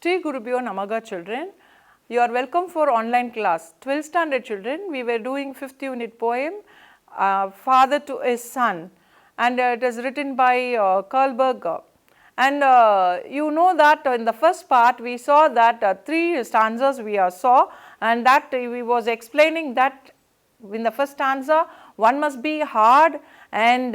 Shri Gurubhyo Namaga children, you are welcome for online class. 12th standard children, we were doing 5th unit poem, Father to his Son, and it is written by Karlberg. And you know that in the first part we saw that 3 stanzas we saw, and that we was explaining that in the first stanza one must be hard and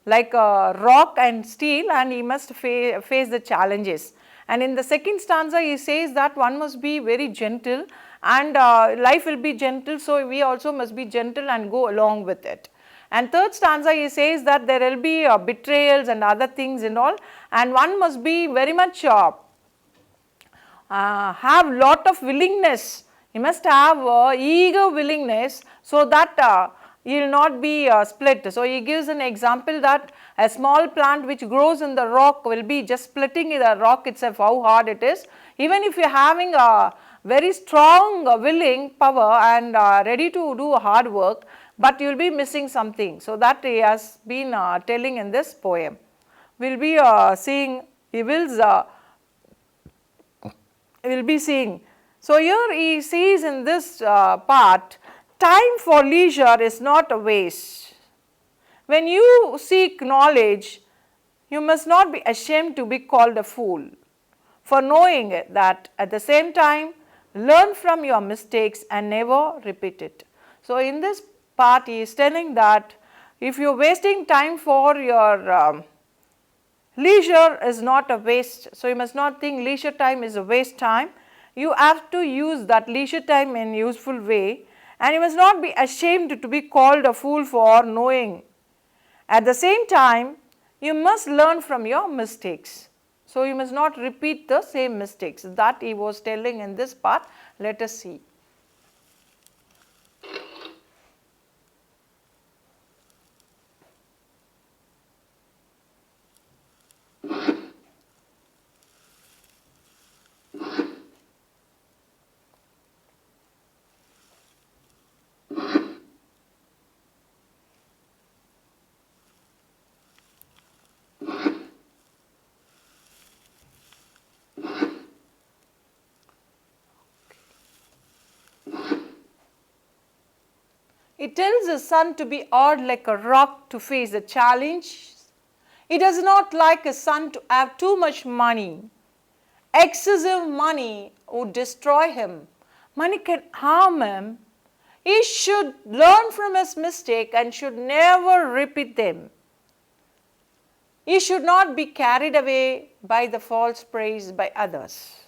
like rock and steel, and he must face the challenges. And in the second stanza he says that one must be very gentle and life will be gentle, so we also must be gentle and go along with it. And third stanza he says that there will be betrayals and other things and all, and one must be very much have lot of willingness. He must have eager willingness so that he will not be split. So he gives an example that a small plant which grows in the rock will be just splitting the rock itself, how hard it is. Even if you are having a very strong willing power and ready to do hard work, but you will be missing something. So that he has been telling in this poem. We will be seeing, he will be seeing. So here he sees in this part, time for leisure is not a waste. When you seek knowledge, you must not be ashamed to be called a fool for knowing that. At the same time, learn from your mistakes and never repeat it. So in this part he is telling that if you are wasting time for your leisure is not a waste. So you must not think leisure time is a waste time. You have to use that leisure time in a useful way, and you must not be ashamed to be called a fool for knowing. At the same time, you must learn from your mistakes. So you must not repeat the same mistakes. That he was telling in this part. Let us see. He tells his son to be hard like a rock to face the challenge. He does not like his son to have too much money. Excessive money would destroy him. Money can harm him. He should learn from his mistake and should never repeat them. He should not be carried away by the false praise by others.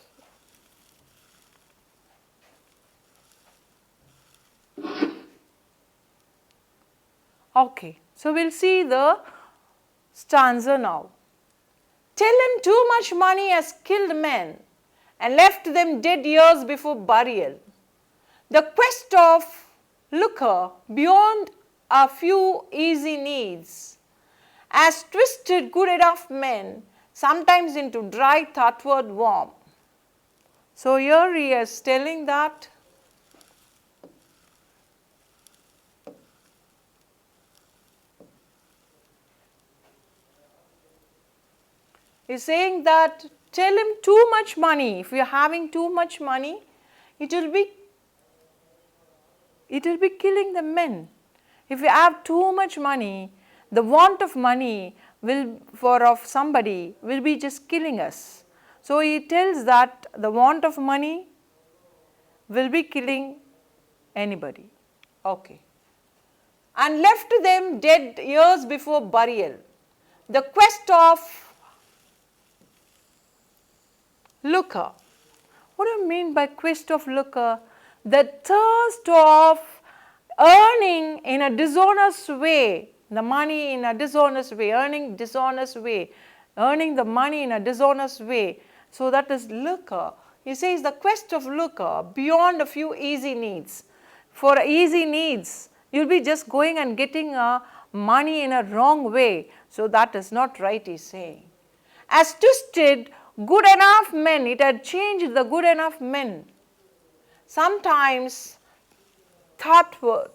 Okay, so we will see the stanza now. Tell him too much money has killed men and left them dead years before burial. The quest of lucre beyond a few easy needs has twisted good enough men sometimes into dry thoughtward worm. So here he is telling that he is saying that tell him too much money. If you are having too much money, it will be killing the men. If you have too much money, the want of money of somebody will be just killing us. So he tells that the want of money will be killing anybody. Okay. And left them dead years before burial. The quest of lucre. What do you mean by quest of lucre? The thirst of earning in a dishonest way, the money in a dishonest way, earning the money in a dishonest way. So that is lucre. He says the quest of lucre beyond a few easy needs. For easy needs, you will be just going and getting money in a wrong way. So that is not right, he is saying. As twisted good enough men, it had changed the good enough men. Sometimes thwarted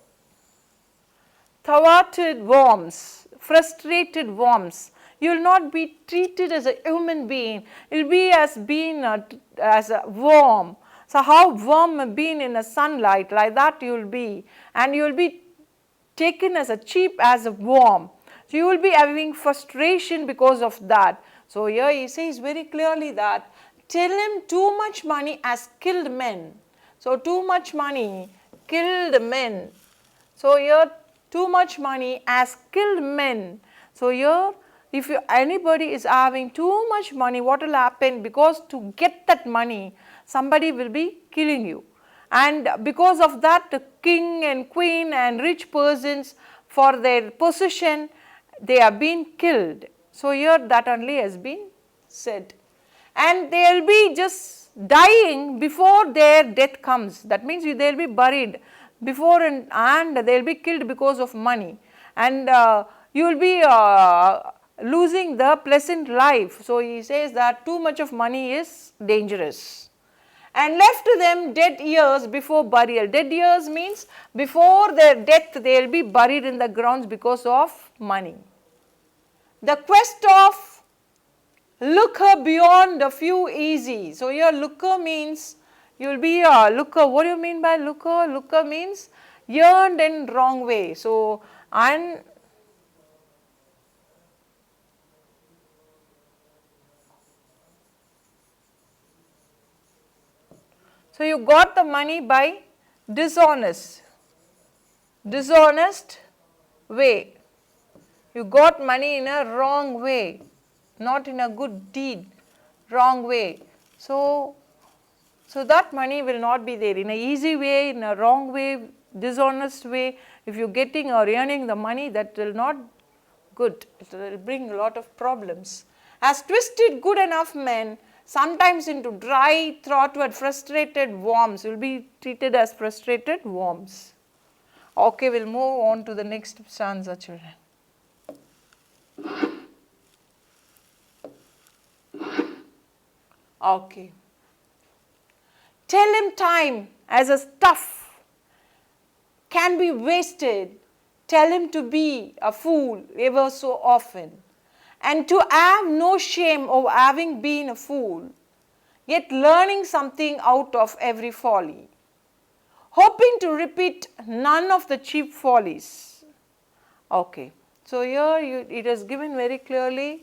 worms, frustrated worms. You will not be treated as a human being. You will be as being as a worm. So how worm been in a sunlight, like that you will be, and you will be taken as a cheap as a worm. So you will be having frustration because of that. So here he says very clearly that tell him too much money has killed men. So too much money killed men. So here too much money has killed men. So here if anybody is having too much money, what will happen? Because to get that money, somebody will be killing you. And because of that, the king and queen and rich persons, for their position, they have been killed. So here that only has been said. And they will be just dying before their death comes. That means they will be buried before and they will be killed because of money. And you will be losing the pleasant life. So he says that too much of money is dangerous. And left to them dead years before burial. Dead years means before their death they will be buried in the grounds because of money. The quest of looker beyond a few easy. So here looker means you will be a looker. What do you mean by looker? Looker means yearned in wrong way. So so you got the money by dishonest way. You got money in a wrong way, not in a good deed, wrong way. So that money will not be there. In a easy way, in a wrong way, dishonest way, if you are getting or earning the money, that will not good. It will bring a lot of problems. As twisted good enough men, sometimes into dry, throated, frustrated worms, will be treated as frustrated worms. Okay, we will move on to the next stanza, children. Okay. Tell him time as a stuff can be wasted. Tell him to be a fool ever so often, and to have no shame of having been a fool, yet learning something out of every folly, hoping to repeat none of the cheap follies. Okay. So here it is given very clearly.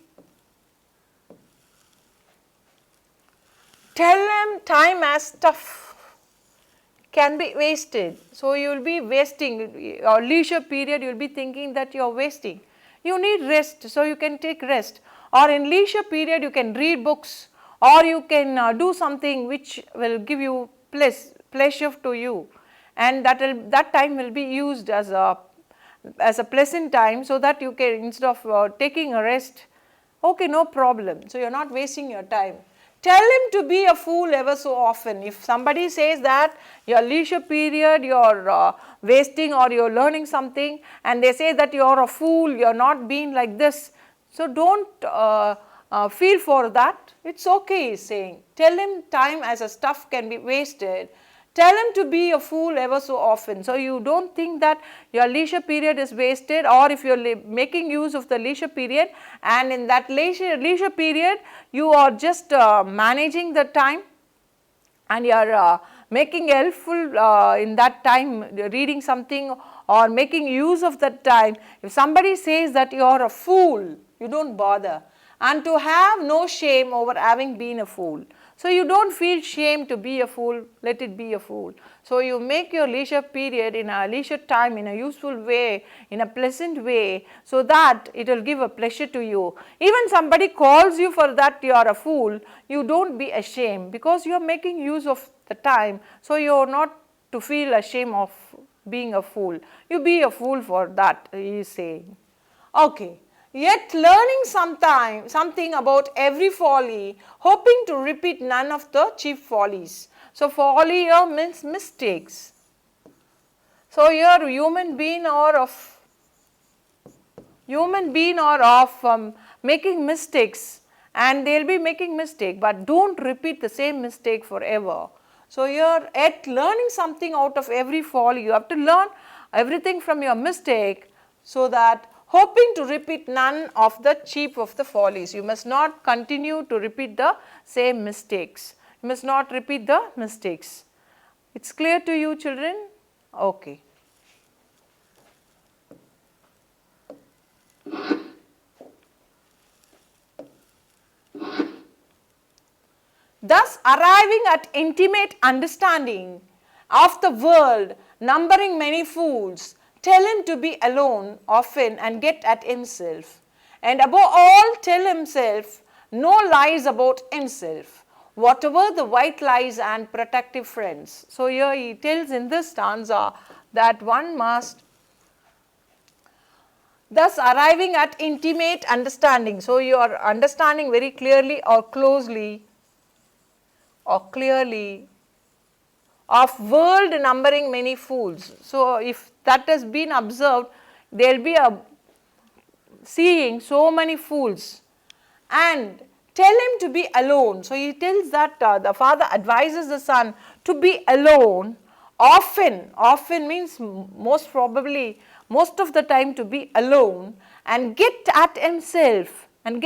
Tell them time as stuff can be wasted. So you will be wasting your leisure period, you will be thinking that you are wasting. You need rest, so you can take rest. Or in leisure period you can read books, or you can do something which will give you pleasure to you, and that time will be used as a pleasant time, so that you can, instead of taking a rest, okay, no problem. So you are not wasting your time. Tell him to be a fool ever so often. If somebody says that your leisure period you are wasting or you are learning something, and they say that you are a fool, you are not being like this, so don't feel for that. It's okay, he is saying. Tell him time as a stuff can be wasted. Tell him to be a fool ever so often. So you don't think that your leisure period is wasted, or if you are making use of the leisure period, and in that leisure period you are just managing the time, and you are making helpful in that time, reading something or making use of that time. If somebody says that you are a fool, you don't bother. And to have no shame over having been a fool. So you don't feel shame to be a fool, let it be a fool. So you make your leisure period in a leisure time in a useful way, in a pleasant way, so that it will give a pleasure to you. Even somebody calls you for that you are a fool, you don't be ashamed, because you are making use of the time. So you are not to feel ashamed of being a fool. You be a fool for that, he is saying. Okay. Yet learning something about every folly, hoping to repeat none of the chief follies. So folly here means mistakes. So here human being or of making mistakes, and they will be making mistake, but don't repeat the same mistake forever. So here at learning something out of every folly, you have to learn everything from your mistake, so that hoping to repeat none of the chief of the follies. You must not continue to repeat the same mistakes. You must not repeat the mistakes. It's clear to you, children? Okay. Thus arriving at intimate understanding of the world, numbering many fools, tell him to be alone often and get at himself. And above all tell himself no lies about himself, whatever the white lies and protective friends. So here he tells in this stanza that one must thus arriving at intimate understanding. So you are understanding very clearly or closely of world numbering many fools. So if that has been observed, there will be a seeing so many fools, and tell him to be alone. So he tells that the father advises the son to be alone often. Often means most probably most of the time to be alone and get at himself and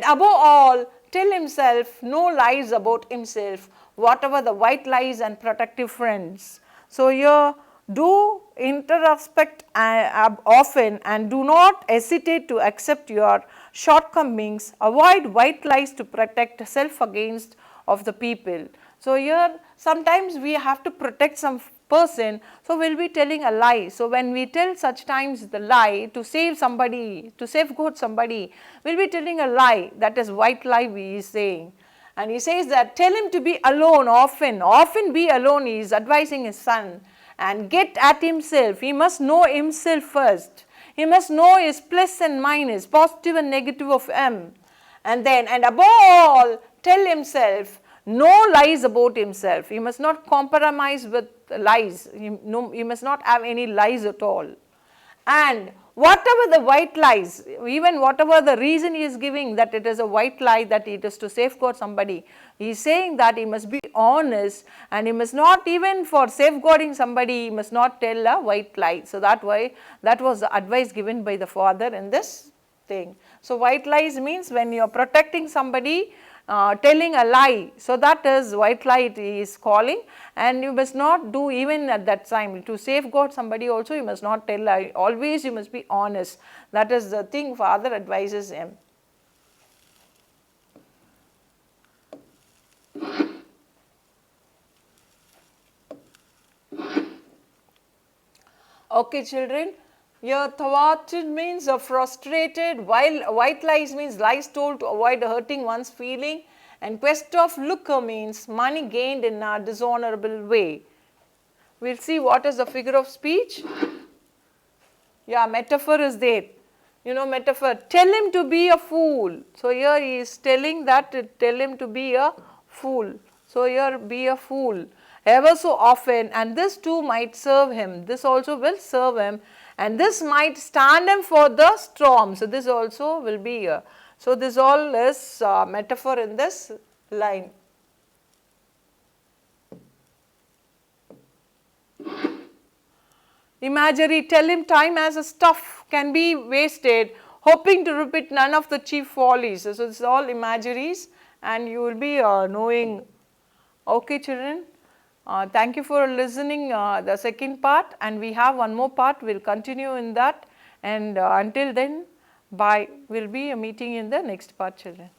above all tell himself no lies about himself, whatever the white lies and protective friends. So here do introspect often and do not hesitate to accept your shortcomings. Avoid white lies to protect self against of the people. So here sometimes we have to protect some person, so we will be telling a lie. So when we tell such times the lie to save somebody, to safeguard somebody, we will be telling a lie, that is white lie we is saying. And he says that tell him to be alone often be alone, he is advising his son, and get at himself. He must know himself first. He must know his plus and minus, positive and negative of him. And then, and above all, tell himself no lies about himself. He must not compromise with lies. He must not have any lies at all. And whatever the white lies, even whatever the reason he is giving that it is a white lie, that it is to safeguard somebody, he is saying that he must be honest, and he must not, even for safeguarding somebody, he must not tell a white lie. So that was the advice given by the father in this thing. So white lies means when you are protecting somebody, telling a lie, so that is white lie it is calling, and you must not do even at that time. To safeguard somebody also you must not tell lie, always you must be honest. That is the thing father advises him. Okay children, here thwarted means frustrated, while white lies means lies told to avoid hurting one's feeling, and quest of lucre means money gained in a dishonorable way. We will see what is the figure of speech. Yeah, metaphor is there. You know metaphor, tell him to be a fool. So here he is telling that tell him to be a fool. So here be a fool ever so often, and this too might serve him. This also will serve him, and this might stand him for the storm. So this also will be here. So this all is metaphor in this line. Imagery, tell him time as a stuff can be wasted, hoping to repeat none of the chief follies. So this is all imageries, and you will be knowing. Okay children, thank you for listening the second part, and we have one more part, we will continue in that, and until then bye. We will be meeting in the next part children.